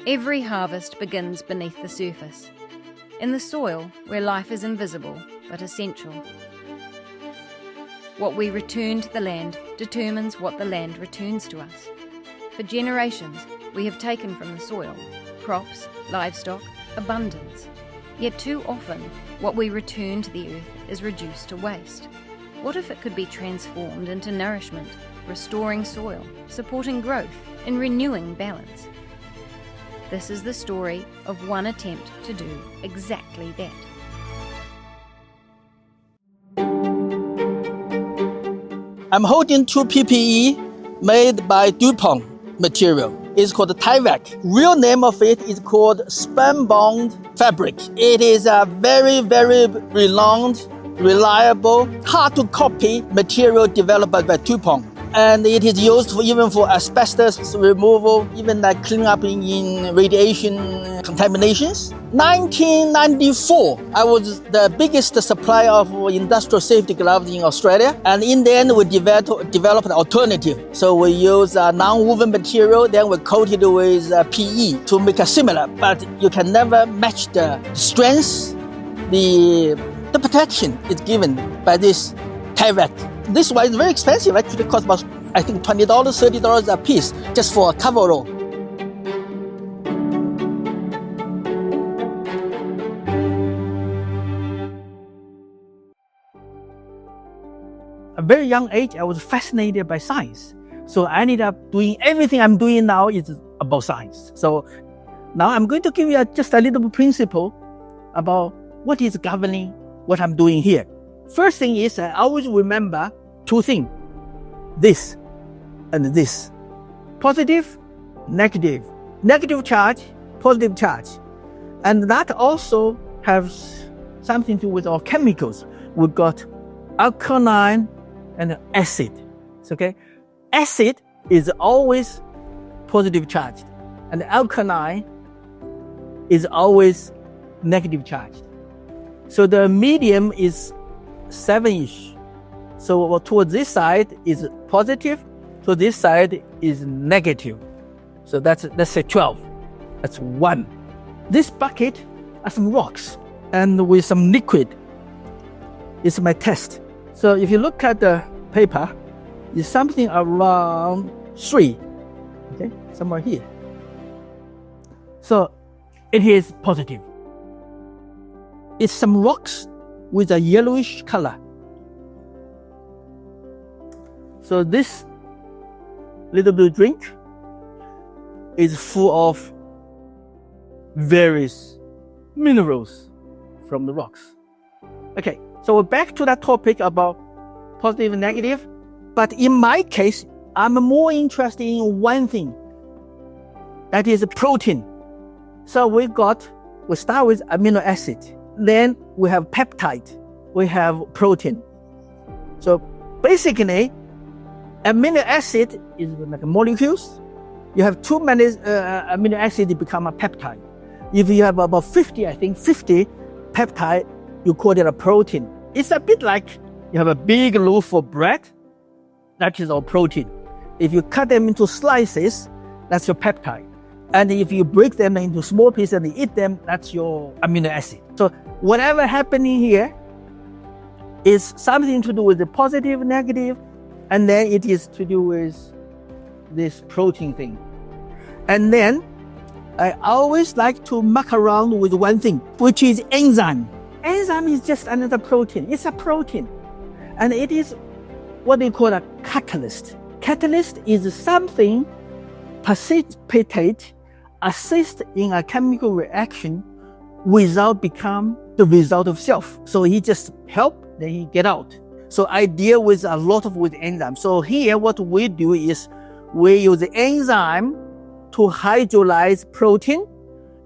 Every harvest begins beneath the surface, in the soil where life is invisible but essential. What we return to the land determines what the land returns to us. For generations, we have taken from the soil crops, livestock, abundance. Yet too often, what we return to the earth is reduced to waste. What if it could be transformed into nourishment, restoring soil, supporting growth, and renewing balance? This is the story of one attempt to do exactly that. I'm holding two PPE made by DuPont material. It's called Tyvek. Real name of it is called sperm-bound fabric. It is a very, very renowned, reliable, hard-to-copy material developed by DuPont. And it is used even for asbestos removal, even like cleaning up in radiation contaminations. 1994, I was the biggest supplier of industrial safety gloves in Australia. And in the end, we developed an alternative. So we use a non-woven material, then we coat it with PE to make it similar. But you can never match the strength, the protection it's given by this Tyvek. This one is very expensive, actually costs about, I think, $20, $30 a piece just for a coverall. At a very young age, I was fascinated by science. So I ended up doing everything I'm doing now is about science. So now I'm going to give you just a little principle about what is governing what I'm doing here. First thing is I always remember two things, this and this. Positive, negative. Negative charge, positive charge. And that also has something to do with our chemicals. We've got alkaline and acid. Okay? Acid is always positive charged, and alkaline is always negative charged. So the medium is 7-ish. So towards this side is positive, to this side is negative. So let's say 12. That's 1. This bucket has some rocks and with some liquid. It's my test. So if you look at the paper, it's something around 3. Okay, somewhere here. So it is positive. It's some rocks with a yellowish color. So this little blue drink is full of various minerals from the rocks. Okay, so we're back to that topic about positive and negative. But in my case, I'm more interested in one thing. That is protein. So we start with amino acid. Then we have peptide. We have protein. So basically, amino acid is like molecules. You have too many amino acids to become a peptide. If you have about 50 peptide, you call it a protein. It's a bit like you have a big loaf of bread. That is our protein. If you cut them into slices, that's your peptide. And if you break them into small pieces and eat them, that's your amino acid. So whatever happening here is something to do with the positive, negative, and then it is to do with this protein thing. And then I always like to muck around with one thing, which is enzyme. Enzyme is just another protein. It's a protein. And it is what they call a catalyst. Catalyst is something precipitate, assist in a chemical reaction without become the result of self. So he just help, then he get out. So I deal with a lot with enzymes. So here what we do is we use the enzyme to hydrolyze protein,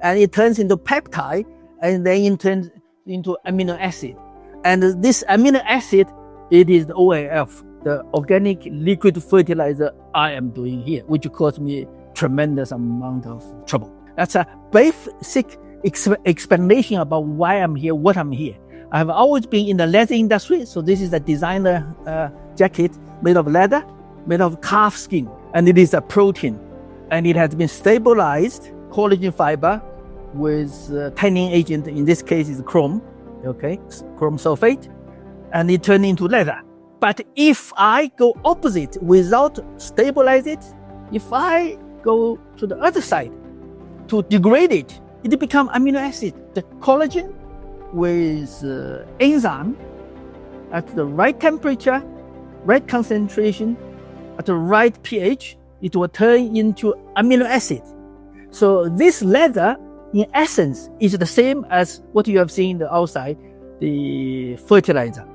and it turns into peptide, and then it turns into amino acid. And this amino acid, it is the OAF, the organic liquid fertilizer I am doing here, which caused me tremendous amount of trouble. That's a basic explanation about why I'm here, what I'm here. I have always been in the leather industry, so this is a designer jacket made of leather, made of calf skin, and it is a protein. And it has been stabilized collagen fiber with tanning agent. In this case, is chrome, okay, chrome sulfate, and it turns into leather. But if I go opposite without stabilize it, if I go to the other side to degrade it, it becomes amino acid. The collagen with enzyme at the right temperature, right concentration, at the right pH, it will turn into amino acid. So this leather, in essence, is the same as what you have seen in the outside, the fertilizer.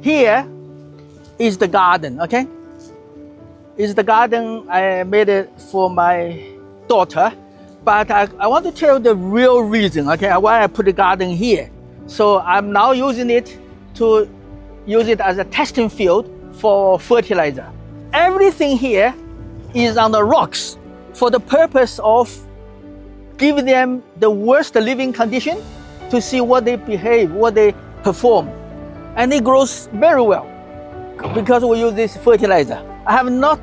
Here is the garden, okay? Is the garden I made it for my daughter, but I want to tell the real reason, okay, why I put the garden here. So I'm now using it to use it as a testing field for fertilizer. Everything here is on the rocks for the purpose of giving them the worst living condition to see what they behave, what they perform. And it grows very well because we use this fertilizer. I have not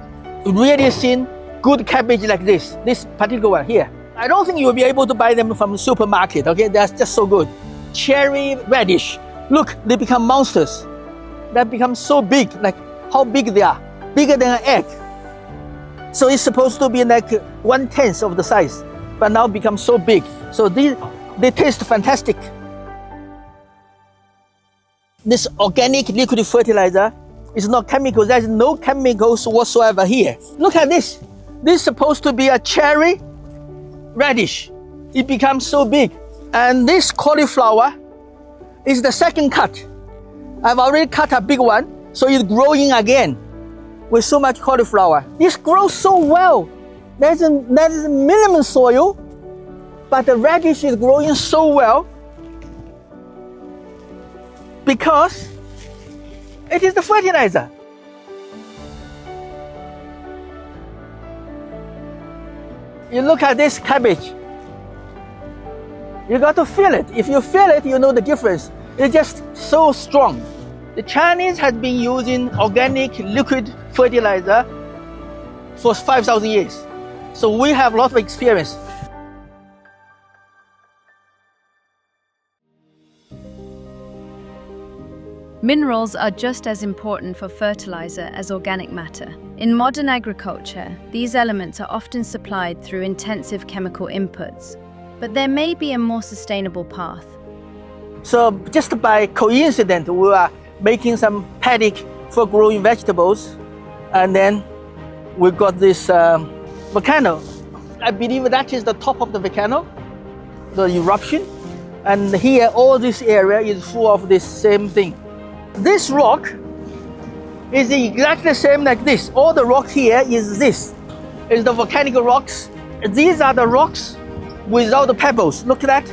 really seen good cabbage like this particular one here. I don't think you'll be able to buy them from the supermarket, okay? They're just so good. Cherry radish, look, they become monsters. They become so big, like how big they are, bigger than an egg. So it's supposed to be like 1/10 of the size, but now become so big. So they taste fantastic. This organic liquid fertilizer is not chemical. There's no chemicals whatsoever here. Look at this. This is supposed to be a cherry radish. It becomes so big. And this cauliflower is the second cut. I've already cut a big one, so it's growing again with so much cauliflower. This grows so well. There's minimum soil, but the radish is growing so well because it is the fertilizer. You look at this cabbage. You got to feel it. If you feel it, you know the difference. It's just so strong. The Chinese have been using organic liquid fertilizer for 5,000 years. So we have a lot of experience. Minerals are just as important for fertilizer as organic matter. In modern agriculture, these elements are often supplied through intensive chemical inputs, but there may be a more sustainable path. So just by coincidence, we are making some paddock for growing vegetables, and then we got this volcano. I believe that is the top of the volcano, the eruption, and here all this area is full of this same thing. This rock is exactly the same like this. All the rock here is this. Is the volcanic rocks. These are the rocks without the pebbles. Look at that.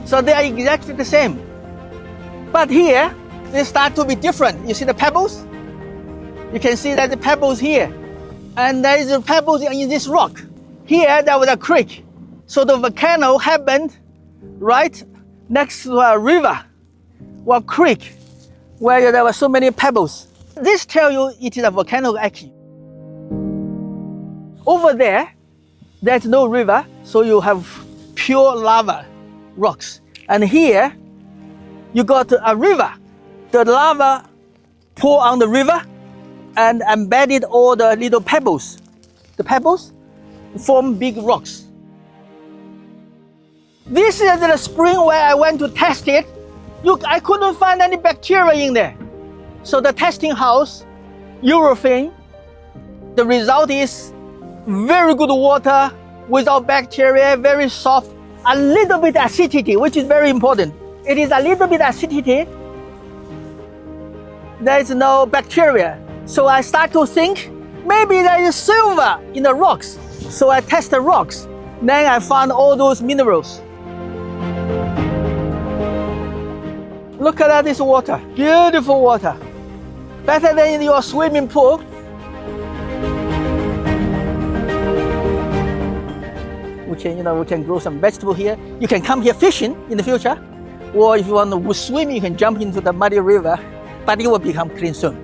So they are exactly the same. But here, they start to be different. You see the pebbles? You can see that the pebbles here. And there is the pebbles in this rock. Here, there was a creek. So the volcano happened right next to a river or creek where there were so many pebbles. This tells you it is a volcano actually. Over there, there's no river, so you have pure lava rocks. And here, you got a river. The lava pour on the river and embedded all the little pebbles. The pebbles form big rocks. This is the spring where I went to test it. Look, I couldn't find any bacteria in there. So the testing house, urethane, the result is very good water without bacteria, very soft, a little bit acidity, which is very important. It is a little bit acidity. There is no bacteria. So I start to think, maybe there is silver in the rocks. So I test the rocks. Then I found all those minerals. Look at this water, beautiful water. Better than in your swimming pool. We can grow some vegetable here. You can come here fishing in the future. Or if you want to swim, you can jump into the muddy river, but it will become clean soon.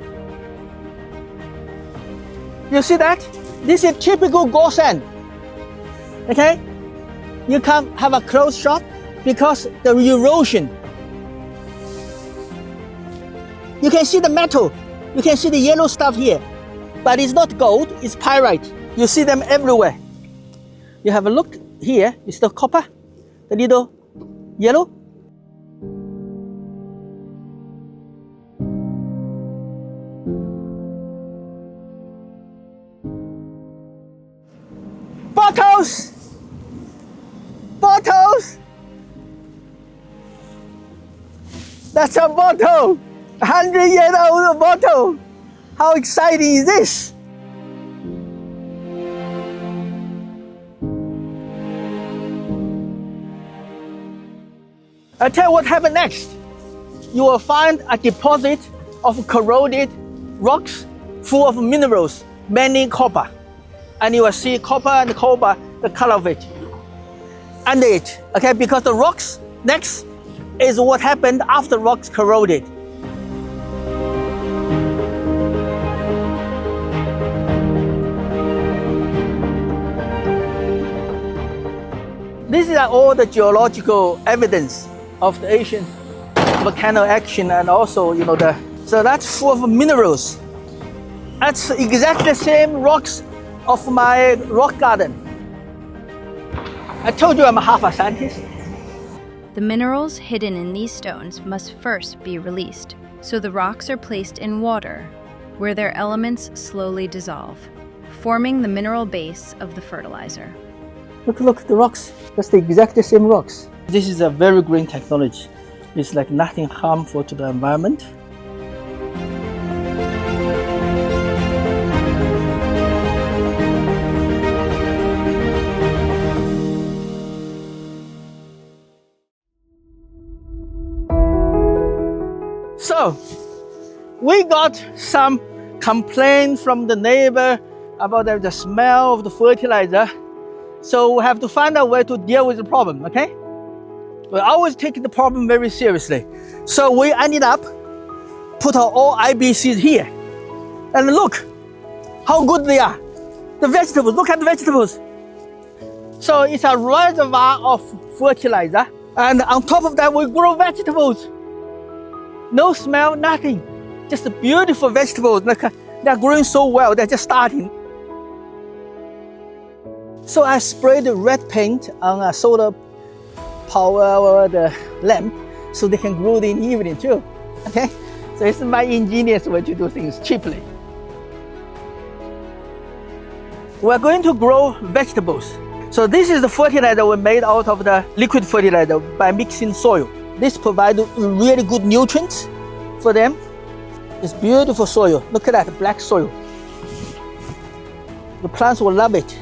You see that? This is typical Gore sand. Okay? You can't have a close shot because the erosion. You can see the metal. You can see the yellow stuff here. But it's not gold, it's pyrite. You see them everywhere. You have a look here, it's the copper, the little yellow. Bottles! Bottles! That's a bottle! 100-year-old bottle! How exciting is this? I'll tell you what happened next. You will find a deposit of corroded rocks full of minerals, mainly copper. And you will see copper and cobalt, the color of it, under it, okay? Because the rocks next is what happened after rocks corroded. These are all the geological evidence of the ancient volcano action, and also, so that's full of minerals. That's exactly the same rocks of my rock garden. I told you I'm half a scientist. The minerals hidden in these stones must first be released, so the rocks are placed in water, where their elements slowly dissolve, forming the mineral base of the fertilizer. Look, the rocks. That's the exactly same rocks. This is a very green technology. It's like nothing harmful to the environment. So, we got some complaints from the neighbor about the smell of the fertilizer. So we have to find a way to deal with the problem, okay? We always take the problem very seriously. So we ended up put all IBCs here. And look how good they are. The vegetables, look at the vegetables. So it's a reservoir of fertilizer. And on top of that, we grow vegetables. No smell, nothing. Just beautiful vegetables. They're growing so well, they're just starting. So I sprayed red paint on a solar power the lamp so they can grow in the evening too. Okay? So it's my ingenious way to do things cheaply. We're going to grow vegetables. So this is the fertilizer we made out of the liquid fertilizer by mixing soil. This provides really good nutrients for them. It's beautiful soil. Look at that, black soil. The plants will love it.